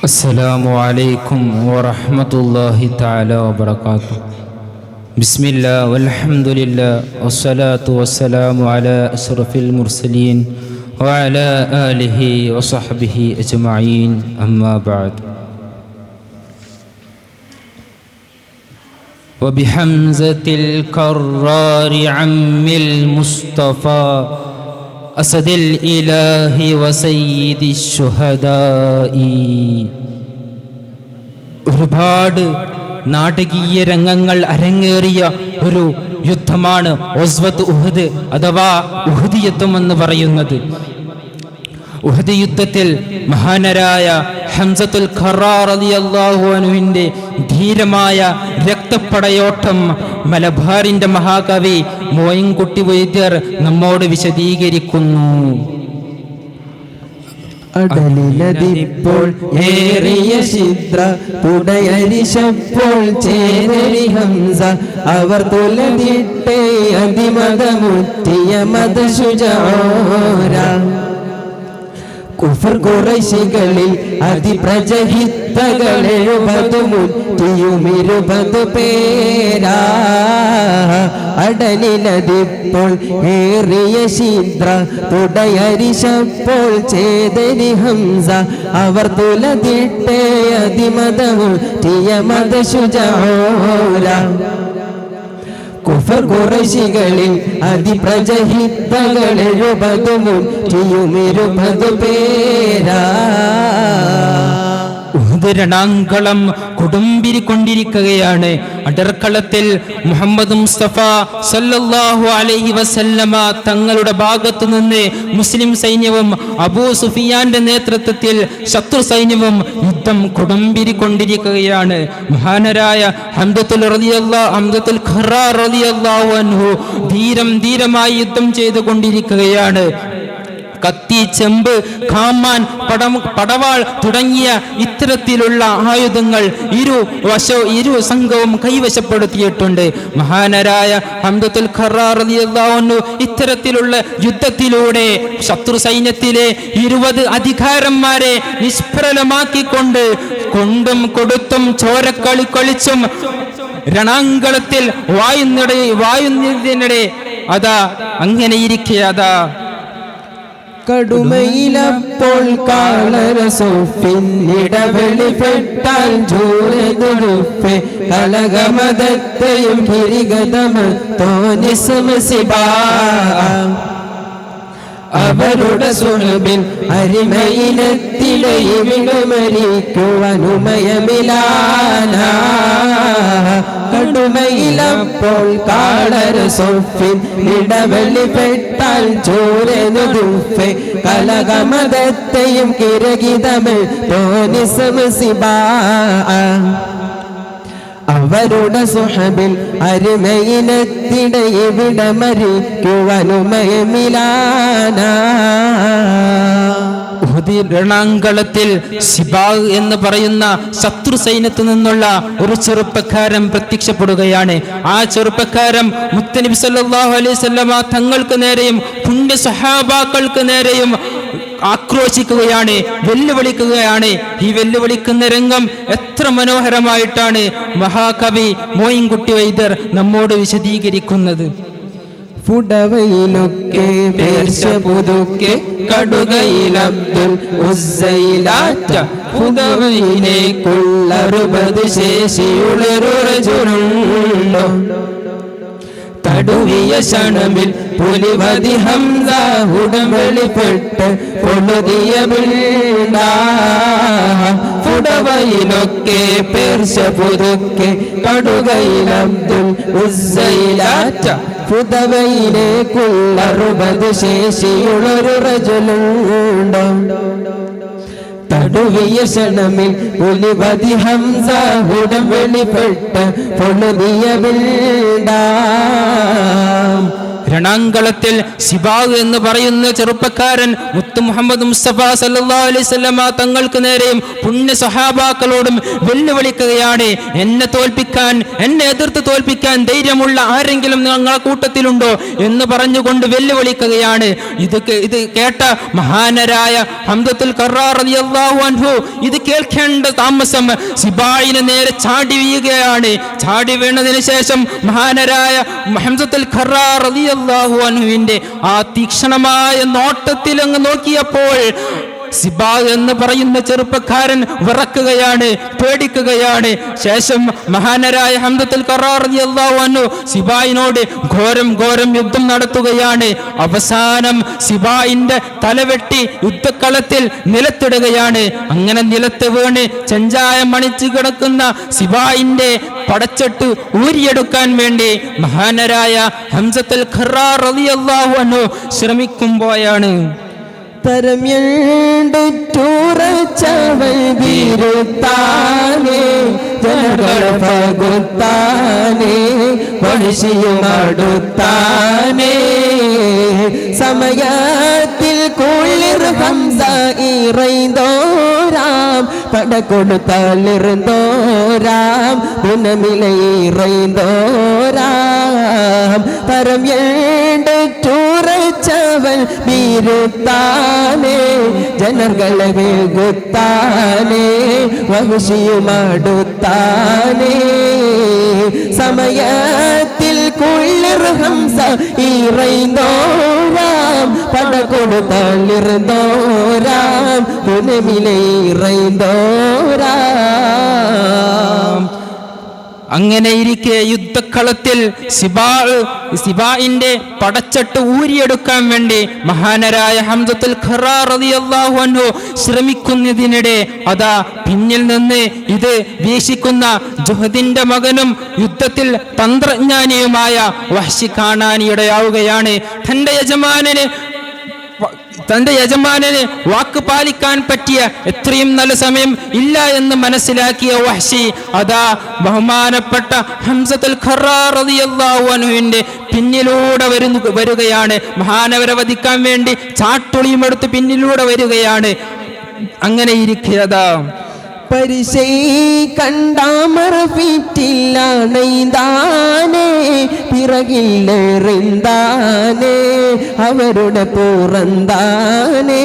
السلام عليكم ورحمة الله تعالى وبركاته. بسم الله والحمد لله والصلاة والسلام على أشرف المرسلين وعلى آله وصحبه أجمعين أما بعد. وبحمزة الكرار عم المصطفى أسد الإله وسيد الشهداء. ഒരുപാട് നാടകീയ രംഗങ്ങൾ അരങ്ങേറിയ ഒരു യുദ്ധമാണ് ഗസ്വത്ത് ഉഹദ് അഥവാ ഉഹദ് യുദ്ധം എന്ന് പറയുന്നത്. ഉഹദ് യുദ്ധത്തിൽ മഹാനരായ ഹംസത്തുൽ ഖറാർ റളിയല്ലാഹു അൻഹുവിന്റെ ധീരമായ രക്തപ്പടയോട്ടം മലബാറിന്റെ മഹാകവി മോയിൻകുട്ടി വൈദ്യർ നമ്മോട് വിശദീകരിക്കുന്നു. അടലിലതിപ്പോൾ ഏറിയ ശിദ്ര പുടയരിശപ്പോൾ ചേരരി ഹംസ അവർ തുലതിട്ടേ അതിമതമുറ്റിയ മതശുജോര കുഫർ ഖുറൈശികളിൽ അതിപ്രജഹിതകളെഴുപത് മുറ്റിയുമിരുപത് പേരാ. അടലിലതിപ്പോൾ ഏറിയ ശിദ്ര തുടയരിശപ്പോൾ ചേതരി ഹംസ അവർ തുലതിട്ടേ അതിമതമുറ്റിയ മതശുജോര കുഫർ ഖുറൈശികളിൽ അതിപ്രജഹിതകളെഴുപത് മുറ്റിയുമിരുപത് പേരാ. രണാങ്കളം കൊടുമ്പിരിക്കൊണ്ടിരിക്കുകയാണ്. അടർക്കളത്തിൽ മുഹമ്മദ് മുസ്തഫ സല്ലല്ലാഹു അലൈഹി വസല്ലമ തങ്ങളുടെ ഭാഗത്തു നിന്ന് മുസ്ലിം സൈന്യവും അബൂ സുഫിയാന്റെ നേതൃത്വത്തിൽ ശത്രു സൈന്യവും യുദ്ധം കൊടുമ്പിരിക്കൊണ്ടിരിക്കുകയാണ്. മഹാനരായ ഹംസത്തുൽ ഖറാർ റളിയല്ലാഹു അൻഹു ധീരമായി യുദ്ധം ചെയ്തുകൊണ്ടിരിക്കുകയാണ്. കത്തി, ചെമ്പ്, കാമാൻ, പടവാൾ തുടങ്ങിയ ഇത്തരത്തിലുള്ള ആയുധങ്ങൾ ഇരു സംഘവും കൈവശപ്പെടുത്തിയിട്ടുണ്ട്. മഹാനരായ ഹംസത്തുൽ ഖറാർ റളിയല്ലാഹു അൻഹു ഇത്തരത്തിലുള്ള യുദ്ധത്തിലൂടെ ശത്രു സൈന്യത്തിലെ 20 അധികാരന്മാരെ നിഷ്പ്രലമാക്കിക്കൊണ്ട് കൊണ്ടും കൊടുത്തും ചോരക്കളി കളിച്ചും രണാങ്കളത്തിൽ വായുന്നതിനിടെ അതാ അങ്ങനെയിരിക്കെ അതാ കടുമയിലപ്പോൾ കാളരസോഫിന്നിടവെളിപ്പെട്ടാൽ ജൂരതുരുഫെ കലകമതത്തെയും കിരികതമ തോന്നിസമസിബാ അവരുടെ സുഹബിൻ അരിമയിലെത്തിലയുമിടുമരിക്കുവനുമയമിലാന കടുമയിലപ്പോൾ കാളരസോഫിൻ ഇടവെളിപ്പെട്ടാൽ ചോരനുദുഫെ കലകമതത്തെയും കിരകിതമ തോന്നിസമസിബാ അവരുടെ സുഹബിൽ അരിമയിലെത്തിടയിവിടമരിക്കുവനുമയമിലാന. രണാങ്കളത്തിൽ സിബാഗ് എന്ന് പറയുന്ന ശത്രു സൈന്യത്തു നിന്നുള്ള ഒരു ചെറുപ്പക്കാരൻ പ്രത്യക്ഷപ്പെടുകയാണ്. ആ ചെറുപ്പക്കാരൻ മുത്തനബി സല്ലല്ലാഹു അലൈഹി വസല്ലമ തങ്ങൾക്ക് നേരെയും പുണ്യ സഹാബാക്കൾക്ക് നേരെയും ആക്രോശിക്കുകയാണ്, വെല്ലുവിളിക്കുകയാണ്. ഈ വെല്ലുവിളിക്കുന്ന രംഗം എത്ര മനോഹരമായിട്ടാണ് മഹാകവി മോയിൻകുട്ടി വൈദ്യർ നമ്മോട് വിശദീകരിക്കുന്നത്. ഫുടവയിലൊക്കെ പേർശ പുതുക്കെ കടുകയിലബ്ദുൽ ഉസ്സയിലാറ്റ ഫുടവയിലേക്കുള്ളറുപത് ശേഷിയുള്ളൊരുറജുനുണ്ടോ തടുവിയ ക്ഷണമിൽ പുലിവതി ഹംസ ഉടമ്പെളിപ്പെട്ട് പൊളുതിയ ബിണ്ട ഫുടവയിലൊക്കെ പേർശ പുതുക്കെ കടുകയിലബ്ദുൽ ഉസ്സയിലാറ്റ ഫുടവയിലേക്കുള്ളറുപത് ശേഷിയുള്ളൊരു റജുലുണ്ടോ തടുവിയ ക്ഷണമിൽ പുലിവതി ഹംസ ഉടമ്പെളിപ്പെട്ട് പൊളുതിയ ബിണ്ട രണാങ്കളത്തിൽ സിബാഗ് എന്ന് പറയുന്ന ചെറുപ്പക്കാരൻ മുത്തു മുഹമ്മദ് മുസ്തഫ സല്ലല്ലാഹു അലൈഹി വസല്ലമ തങ്ങൾക്ക് നേരെയും പുണ്യ സ്വഹാബാക്കളോടും വെല്ലുവിളിക്കുകയാണ്. എന്നെ തോൽപ്പിക്കാൻ, എന്നെ എതിർത്ത് തോൽപ്പിക്കാൻ ധൈര്യമുള്ള ആരെങ്കിലും നിങ്ങളുടെ കൂട്ടത്തിലുണ്ടോ എന്ന് പറഞ്ഞുകൊണ്ട് വെല്ലുവിളിക്കുകയാണ്. ഇത് കേട്ട മഹാനരായ ഹംസത്തുൽ ഖർറാർ റളിയല്ലാഹു അൻഹു ഇത് കേൾക്കേണ്ട താമസം സിബായിന് നേരെ ചാടി വീഴുകയാണ്. ചാടി വീണതിന് ശേഷം മഹാനരായ ഹംസത്തുൽ ഖർറാർ റളിയല്ലാഹു അൻഹുവിന്റെ ആ തീക്ഷ്ണമായ നോട്ടത്തിൽ അങ്ങ് നോക്കിയപ്പോൾ സിബാ എന്ന് പറയുന്ന ചെറുപ്പക്കാരൻ വിറക്കുകയാണ്, പേടിക്കുകയാണ്. ശേഷം മഹാനരായ ഹംസത്തുൽ ഖർറാർ റളിയല്ലാഹു അൻഹു സിബായിനോട് ഘോരം യുദ്ധം നടത്തുകയാണ്. അവസാനം സിബായിന്റെ തലവെട്ടി യുദ്ധക്കളത്തിൽ നിലത്തിടുകയാണ്. അങ്ങനെ നിലത്ത് വീണ് ചെഞ്ചായം മണിച്ചു കിടക്കുന്ന സിബായിന്റെ പടച്ചട്ട് ഊരിയെടുക്കാൻ വേണ്ടി മഹാനരായ ഹംസത്തുൽ ഖർറാർ റളിയല്ലാഹു അൻഹു ശ്രമിക്കുമ്പോഴാണ് തരമ്യണ്ടുറച്ചവൾ വീരുത്താനേ ജനകൾ പകുത്താനേ വഴിയുമടുത്താനേ സമയത്തിൽ കുളിർ ഹംസ ഇറൈന്തോരാം പടകൊടുത്തളിർന്തോരാം പുനമിലെ ഇറൈന്തോരാം തരമ്യണ്ടുറച്ചവൾ വീരുത്താനേ ജനങ്ങളെ വേഗുത്താനേ വംശിയുമടുത്താനേ സമയത്തിൽ കുളിർ ഹംസ ഇറൈന്തോരാം പടകൊടുത്തളിർന്തോരാം പുനമിലെ ഇറൈന്തോരാം. അങ്ങനെ ഇരിക്കെ യുദ്ധക്കളത്തിൽ സിബായിന്റെ പടച്ചട്ട് ഊരിയെടുക്കാൻ വേണ്ടി മഹാനരായ ഹംസത്തുൽ ഖർറാർ റളിയല്ലാഹു അൻഹു ശ്രമിക്കുന്നതിനിടെ അതാ പിന്നിൽ നിന്ന് ഇത് വീക്ഷിക്കുന്ന ജുഹദിന്റെ മകനും യുദ്ധത്തിൽ തന്ത്രജ്ഞാനിയുമായ വഹ്ശി കാണാനിടയാവുകയാണ്. തന്റെ യജമാനന് വാക്ക് പാലിക്കാൻ പറ്റിയ എത്രയും നല്ല സമയം ഇല്ല എന്ന് മനസ്സിലാക്കിയ വഹ്ശി അതാ ബഹുമാനപ്പെട്ട ഹംസത്തുൽ ഖർറാർ റളിയല്ലാഹു അൻഹുവിന്റെ പിന്നിലൂടെ വരികയാണ്. മഹാനവരെ വധിക്കാൻ വേണ്ടി ചാട്ടുളിയും എടുത്ത് പിന്നിലൂടെ വരികയാണ്. അങ്ങനെ ഇരിക്കതാ പരിശൈ കണ്ടാമറഫിറ്റില്ല നെയ്താനേ പിറകില്ലെറിന്താനേ അവരുടെ പുറന്താനേ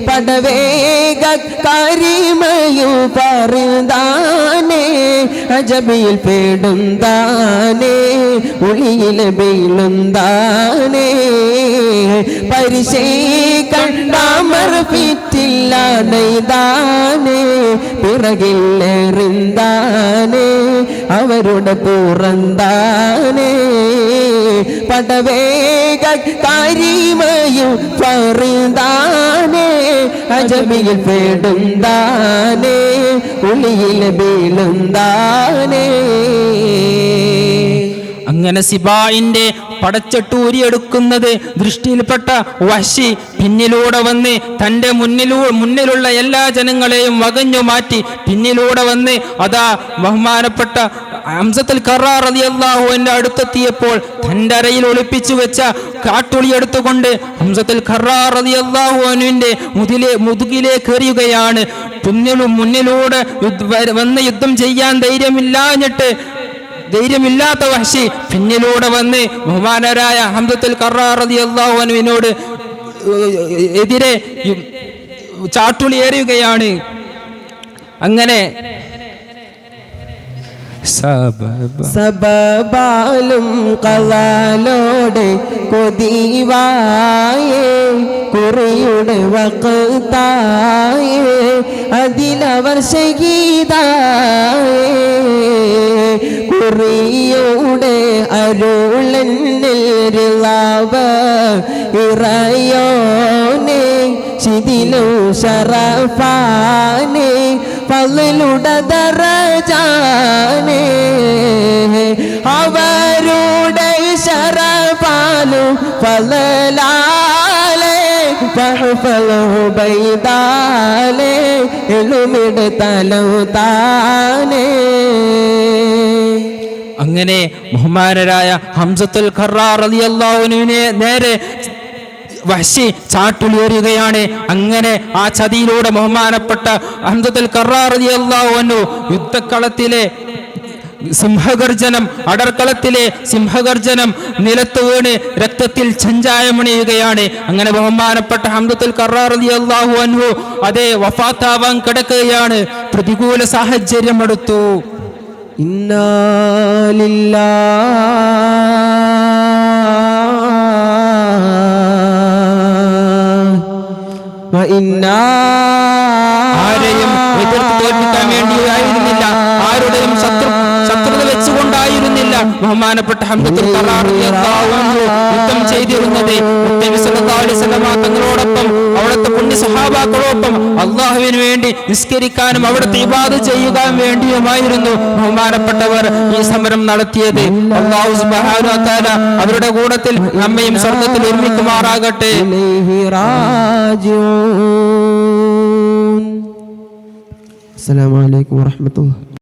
പടവേഗ കരിമയു പറയുതാനേ അജബിയിൽ പേടുന്താനേ ഉളിയിൽ വീളുന്താനേ പരിശൈ കണ്ടാമറഫിറ്റില്ല നെയ്താനേ പിറകില്ലെറിന്താനേ അവരുടെ പുറന്താനേ പടവേഗ കരിമയു പറയുതാനേ അജബിയിൽ പേടുന്താനേ ഉളിയിൽ വീളുന്താനേ. അങ്ങനെ സിബായിന്റെ പടച്ചട്ടൂരിയെടുക്കുന്നത് ദൃഷ്ടിയിൽപ്പെട്ട വഹ്ശി പിന്നിലൂടെ വന്ന് തൻ്റെ മുന്നിലുള്ള എല്ലാ ജനങ്ങളെയും വകഞ്ഞു മാറ്റി പിന്നിലൂടെ വന്ന് അതാ ബഹുമാനപ്പെട്ട ഹംസത്തുൽ ഖർറാർ റളിയല്ലാഹു അൻഹു അടുത്തെത്തിയപ്പോൾ തൻ്റെ അരയിൽ ഒളിപ്പിച്ചു വെച്ച കാട്ടുളി എടുത്തുകൊണ്ട് ഹംസത്തുൽ ഖർറാർ റളിയല്ലാഹു അൻഹുവിന്റെ മുതുകിലേക്ക് എറിയുകയാണ്. മുന്നിലൂടെ വന്ന് യുദ്ധം ചെയ്യാൻ ധൈര്യമില്ലാത്ത വഹ്ശി പിന്നിലൂടെ വന്ന് ബഹുമാനരായ ഹംസത്തുൽ ഖർറാർ റളിയല്ലാഹു അൻഹുവിനോട് എതിരെ ചാട്ടുളി എറിയുകയാണ്. അങ്ങനെ സബബാലും കളാലോടെ കൊതിവായേ കുറിയുടെ വഖത്തായേ അതിലവർ ഷഹീദായേ കുറിയുടെ അരുളന്നിരിളവ ഇറയോനെ ശിഥിലു ശറഫാനെ ഫളുടെ ദറജാനെ അവരുടെ ശറഫാലു ഫളലാലെ ഫഹ്ഫലു ബൈദാലെ എളുമിട് തലൗതാനെ. അങ്ങനെ ബഹുമാനരായ ഹംസത്തുൽ ഖറാർ റളിയല്ലാഹു അൻഹുവിനെ നേരെ വഹ്ശി ചാട്ടുളിയേറുകയാണ്. അങ്ങനെ ആ ചതിയിലൂടെ ബഹുമാനപ്പെട്ട ഹംസത്തുൽ ഖറാർ റളിയല്ലാഹു അൻഹു യുദ്ധക്കളത്തിലെ സിംഹഗർജനം, അടർക്കളത്തിലെ സിംഹഗർജനം നിലത്ത് വീണ് രക്തത്തിൽ ചഞ്ചായമണിയുകയാണ്. അങ്ങനെ ബഹുമാനപ്പെട്ട ഹംസത്തുൽ ഖറാർ റളിയല്ലാഹു അൻഹു അതേ വഫാത്താവാൻ കിടക്കുകയാണ്. പ്രതികൂല സാഹചര്യം എടുത്തു. ഇന്നാ ലില്ലാഹി വ ഇന്നാ ആരെയും എതിർത്ത് തോൽപ്പിക്കാൻ വേണ്ടിയായിരുന്നില്ല, ആരുടെയും ശത്രുത വെച്ചുകൊണ്ടായിരുന്നില്ല ബഹുമാനപ്പെട്ട ഹംസത്തുൽ ഖറാർ റളിയല്ലാഹു അൻഹു യുദ്ധം ചെയ്തിരുന്നത്. നബി സല്ലല്ലാഹു അലൈഹി വസല്ലം തങ്ങളോടൊപ്പം അവിടുത്തെ പുണ്യ സ്വഹാബാക്കളോടൊപ്പം അല്ലാഹുവിന് വേണ്ടി നിസ്കരിക്കാനും അവിടുത്തെ ഇബാദത്ത് ചെയ്യാൻ വേണ്ടിയുമായിരുന്നു ബഹുമാനപ്പെട്ടവർ ഈ സമരം നടത്തിയത്. അല്ലാഹു സുബ്ഹാനഹു വ തആല അവരുടെ കൂട്ടത്തിൽ നമ്മയും സ്വർഗ്ഗത്തിൽ ഒരുമിക്കുമാറാകട്ടെ. അസ്സലാമു അലൈക്കും വറഹ്മത്തുള്ളാഹി.